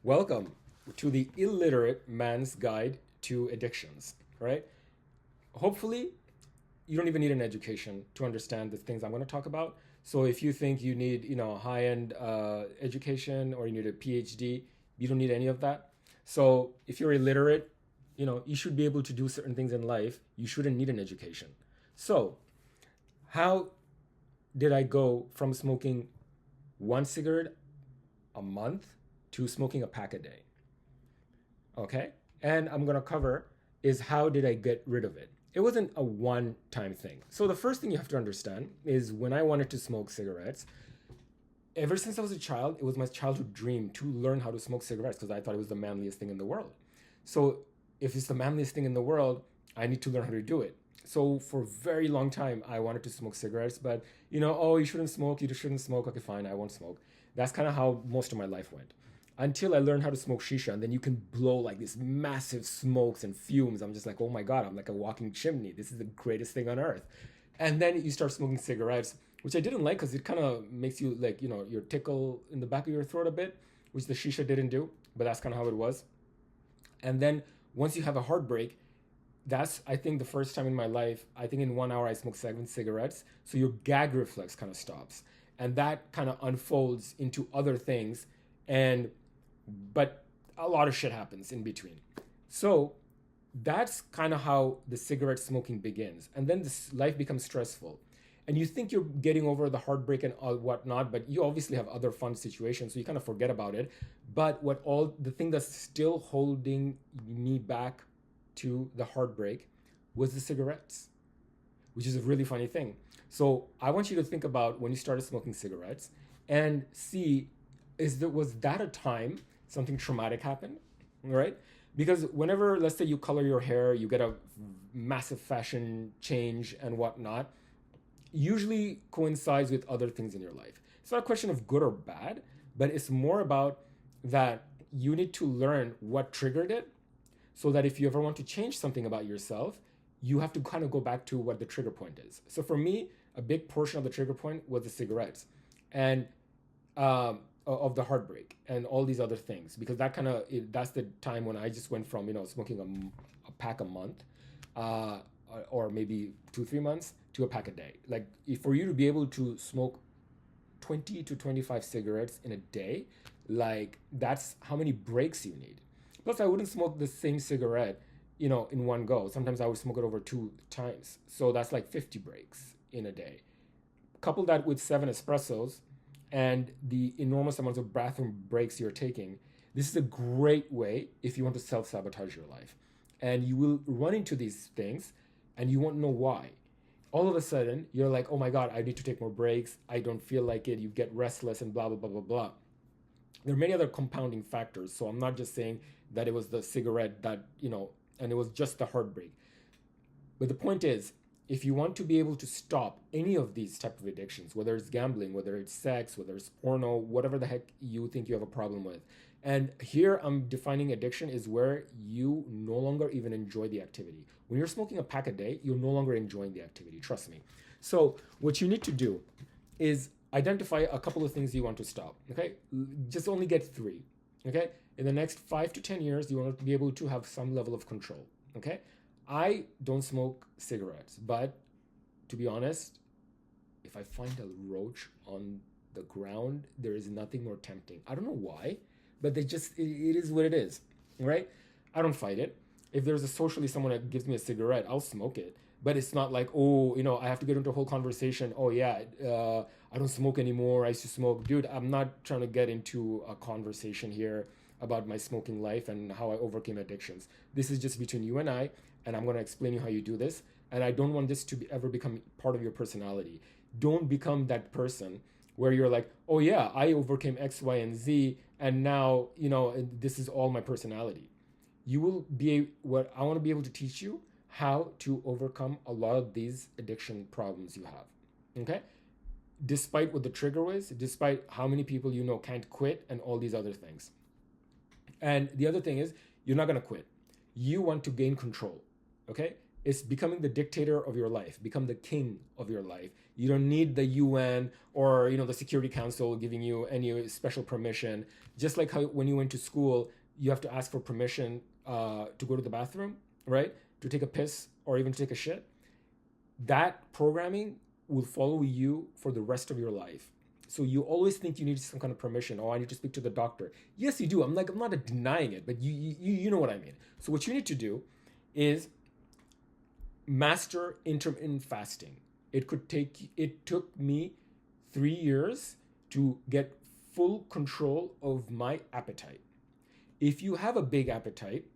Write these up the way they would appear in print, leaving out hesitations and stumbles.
Welcome to the Illiterate Man's Guide to Addictions, right? Hopefully, you don't even need an education to understand the things I'm going to talk about. So if you think you need, high-end education or you need a PhD, you don't need any of that. So if you're illiterate, you should be able to do certain things in life. You shouldn't need an education. So how did I go from smoking one cigarette a month to smoking a pack a day? Okay. And I'm going to cover is how did I get rid of it? It wasn't a one time thing. So the first thing you have to understand is when I wanted to smoke cigarettes, ever since I was a child, it was my childhood dream to learn how to smoke cigarettes because I thought it was the manliest thing in the world. So if it's the manliest thing in the world, I need to learn how to do it. So for a very long time, I wanted to smoke cigarettes, but oh, you shouldn't smoke, you shouldn't smoke. Okay, fine, I won't smoke. That's kind of how most of my life went until I learned how to smoke shisha. And then you can blow like these massive smokes and fumes. I'm just like, oh my God, I'm like a walking chimney. This is the greatest thing on earth. And then you start smoking cigarettes, which I didn't like because it kind of makes you like, your tickle in the back of your throat a bit, which the shisha didn't do, but that's kind of how it was. And then once you have a heartbreak, that's, I think, the first time in my life, I think in 1 hour I smoked 7 cigarettes. So your gag reflex kind of stops. And that kind of unfolds into other things. And but a lot of shit happens in between. So that's kind of how the cigarette smoking begins. And then this life becomes stressful. And you think you're getting over the heartbreak and all whatnot, but you obviously have other fun situations, so you kind of forget about it. But what all the thing that's still holding me back to the heartbreak was the cigarettes, which is a really funny thing. So I want you to think about when you started smoking cigarettes and see was that a time something traumatic happened, right? Because whenever, let's say, you color your hair, you get a massive fashion change and whatnot, usually coincides with other things in your life. It's not a question of good or bad, but it's more about that you need to learn what triggered it so that if you ever want to change something about yourself, you have to kind of go back to what the trigger point is. So for me, a big portion of the trigger point was the cigarettes and of the heartbreak and all these other things, because that's the time when I just went from smoking a pack a month, uh, or maybe 2 3 months to a pack a day. Like for you to be able to smoke 20 to 25 cigarettes in a day, like that's how many breaks you need. Plus, I wouldn't smoke the same cigarette, in one go. Sometimes I would smoke it over 2 times. So that's like 50 breaks in a day. Couple that with 7 espressos and the enormous amounts of bathroom breaks you're taking. This is a great way if you want to self sabotage your life. And you will run into these things and you won't know why. All of a sudden, you're like, oh my God, I need to take more breaks. I don't feel like it. You get restless and blah, blah, blah, blah, blah. There are many other compounding factors. So I'm not just saying that it was the cigarette that, and it was just the heartbreak. But the point is, if you want to be able to stop any of these type of addictions, whether it's gambling, whether it's sex, whether it's porno, whatever the heck you think you have a problem with. And here I'm defining addiction is where you no longer even enjoy the activity. When you're smoking a pack a day, you're no longer enjoying the activity, trust me. So what you need to do is identify a couple of things you want to stop, okay? Just only get 3, okay? In the next 5 to 10 years, you want to be able to have some level of control, okay? I don't smoke cigarettes, but to be honest, if I find a roach on the ground, there is nothing more tempting. I don't know why, but it is what it is, right? I don't fight it. If there's a socially someone that gives me a cigarette, I'll smoke it. But it's not like, oh, I have to get into a whole conversation. Oh yeah, I don't smoke anymore. I used to smoke. Dude, I'm not trying to get into a conversation here about my smoking life and how I overcame addictions. This is just between you and I'm going to explain you how you do this. And I don't want this to ever become part of your personality. Don't become that person where you're like, oh yeah, I overcame X, Y, and Z, and now, this is all my personality. You will be, what I want to be able to teach you how to overcome a lot of these addiction problems you have, okay? Despite what the trigger is, despite how many people can't quit and all these other things. And the other thing is, you're not going to quit. You want to gain control, okay? It's becoming the dictator of your life, become the king of your life. You don't need the UN or the Security Council giving you any special permission. Just like how when you went to school, you have to ask for permission to go to the bathroom, right? To take a piss or even to take a shit. That programming will follow you for the rest of your life. So you always think you need some kind of permission. Oh, I need to speak to the doctor. Yes, you do. I'm not denying it, but you know what I mean. So what you need to do is master intermittent fasting. It took me 3 years to get full control of my appetite. If you have a big appetite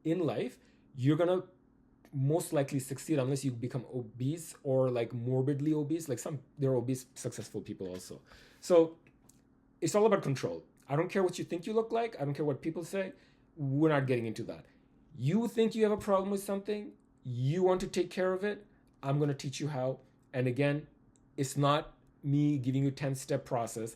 in life, you're gonna most likely succeed unless you become obese or like morbidly obese. Like there are obese successful people also. So it's all about control. I don't care what you think you look like. I don't care what people say. We're not getting into that. You think you have a problem with something, you want to take care of it, I'm going to teach you how. And again, it's not me giving you 10-step process.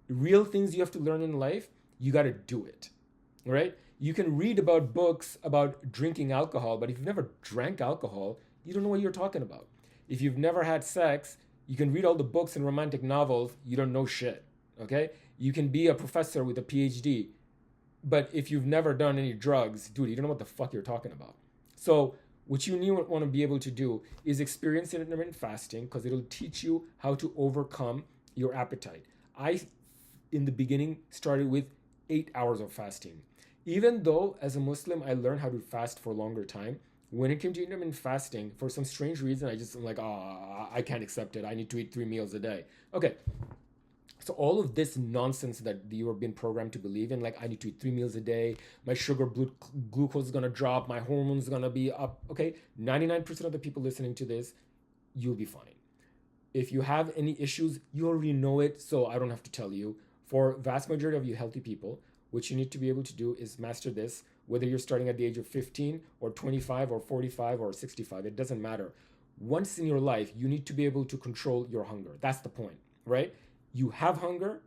Real things you have to learn in life, you got to do it, right? You can read about books about drinking alcohol, but if you've never drank alcohol, you don't know what you're talking about. If you've never had sex, you can read all the books and romantic novels, you don't know shit, okay? You can be a professor with a PhD, but if you've never done any drugs, dude, you don't know what the fuck you're talking about. So what you want to be able to do is experience intermittent fasting because it'll teach you how to overcome your appetite. I, in the beginning, started with 8 hours of fasting. Even though as a Muslim, I learned how to fast for a longer time, when it came to intermittent fasting, for some strange reason, I'm like, I can't accept it. I need to eat 3 meals a day. Okay. So all of this nonsense that you are being programmed to believe in, like I need to eat 3 meals a day, my glucose is going to drop, my hormones are going to be up. Okay. 99% of the people listening to this, you'll be fine. If you have any issues, you already know it. So I don't have to tell you. For vast majority of you healthy people, what you need to be able to do is master this, whether you're starting at the age of 15 or 25 or 45 or 65, it doesn't matter. Once in your life, you need to be able to control your hunger. That's the point, right? You have hunger,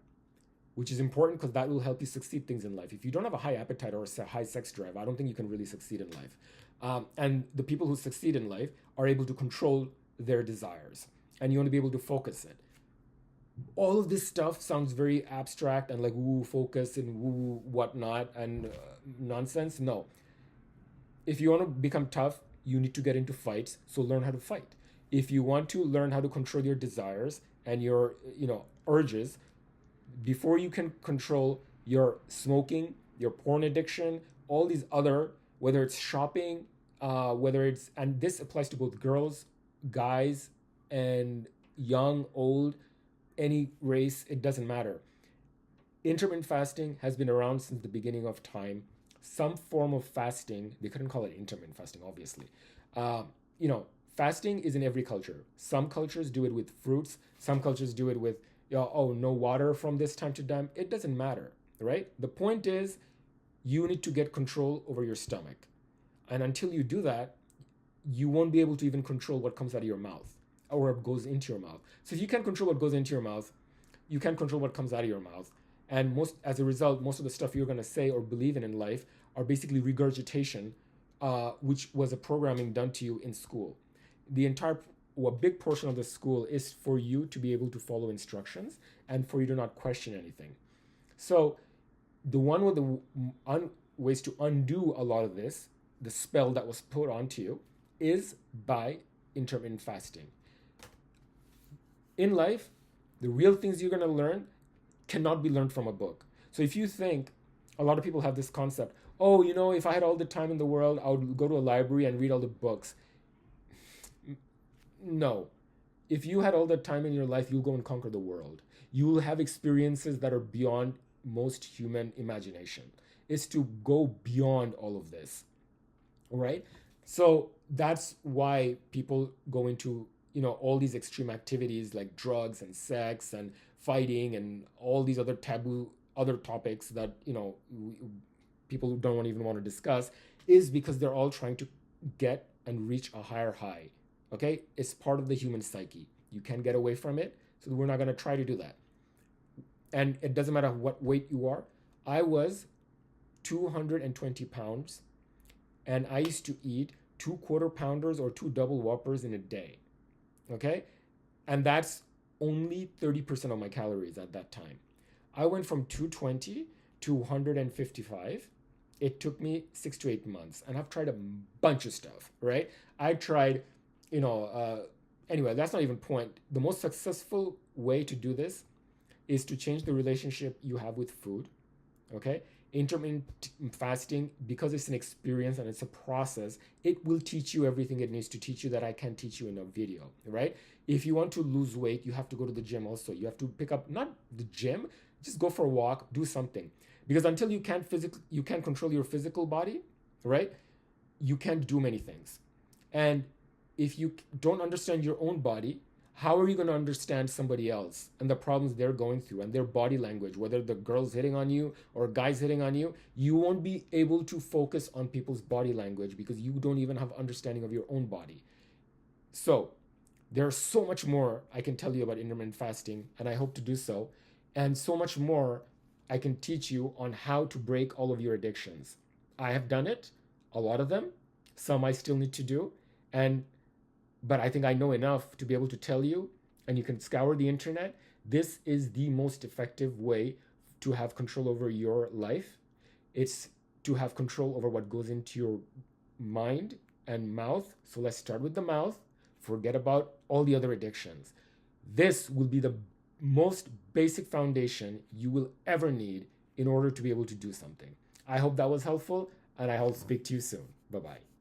which is important because that will help you succeed things in life. If you don't have a high appetite or a high sex drive, I don't think you can really succeed in life. And the people who succeed in life are able to control their desires, and you want to be able to focus it. All of this stuff sounds very abstract and like woo focus and woo whatnot and nonsense. No. If you want to become tough, you need to get into fights. So learn how to fight. If you want to learn how to control your desires and your urges, before you can control your smoking, your porn addiction, all these other, whether it's shopping, and this applies to both girls, guys, and young, old, any race, it doesn't matter. Intermittent fasting has been around since the beginning of time. Some form of fasting, they couldn't call it intermittent fasting, obviously. Fasting is in every culture. Some cultures do it with fruits. Some cultures do it with, no water from this time to time. It doesn't matter, right? The point is, you need to get control over your stomach. And until you do that, you won't be able to even control what comes out of your mouth or what goes into your mouth. So if you can't control what goes into your mouth, you can't control what comes out of your mouth. And as a result, most of the stuff you're going to say or believe in life are basically regurgitation, which was a programming done to you in school. A big portion of the school is for you to be able to follow instructions and for you to not question anything. So the one with the ways to undo a lot of this, the spell that was put onto you, is by intermittent fasting. In life, the real things you're going to learn cannot be learned from a book. So if you think, a lot of people have this concept, if I had all the time in the world, I would go to a library and read all the books. No. If you had all the time in your life, you'll go and conquer the world. You will have experiences that are beyond most human imagination. It's to go beyond all of this, all right? So that's why people go into all these extreme activities like drugs and sex and fighting and all these other taboo other topics that people don't even want to discuss, is because they're all trying to get and reach a higher high. Okay, it's part of the human psyche. You can't get away from it, so we're not going to try to do that. And it doesn't matter what weight you are. I was 220 pounds, and I used to eat 2 quarter pounders or 2 double whoppers in a day. Okay? And that's only 30% of my calories at that time. I went from 220 to 155. It took me 6 to 8 months, and I've tried a bunch of stuff, right? I tried, anyway, that's not even point. The most successful way to do this is to change the relationship you have with food, okay? Intermittent fasting, because it's an experience and it's a process, it will teach you everything it needs to teach you that I can't teach you in a video, right? If you want to lose weight, you have to go to the gym also. You have to pick up, not the gym, just go for a walk, do something. Because until you can't control your physical body, right? You can't do many things. And if you don't understand your own body, how are you going to understand somebody else and the problems they're going through and their body language, whether the girl's hitting on you or guys hitting on you? You won't be able to focus on people's body language because you don't even have understanding of your own body. So there's so much more I can tell you about intermittent fasting, and I hope to do so. And so much more I can teach you on how to break all of your addictions. I have done it, a lot of them. Some I still need to do. But I think I know enough to be able to tell you, and you can scour the internet. This is the most effective way to have control over your life. It's to have control over what goes into your mind and mouth. So let's start with the mouth. Forget about all the other addictions. This will be the most basic foundation you will ever need in order to be able to do something. I hope that was helpful, and I will speak to you soon. Bye-bye.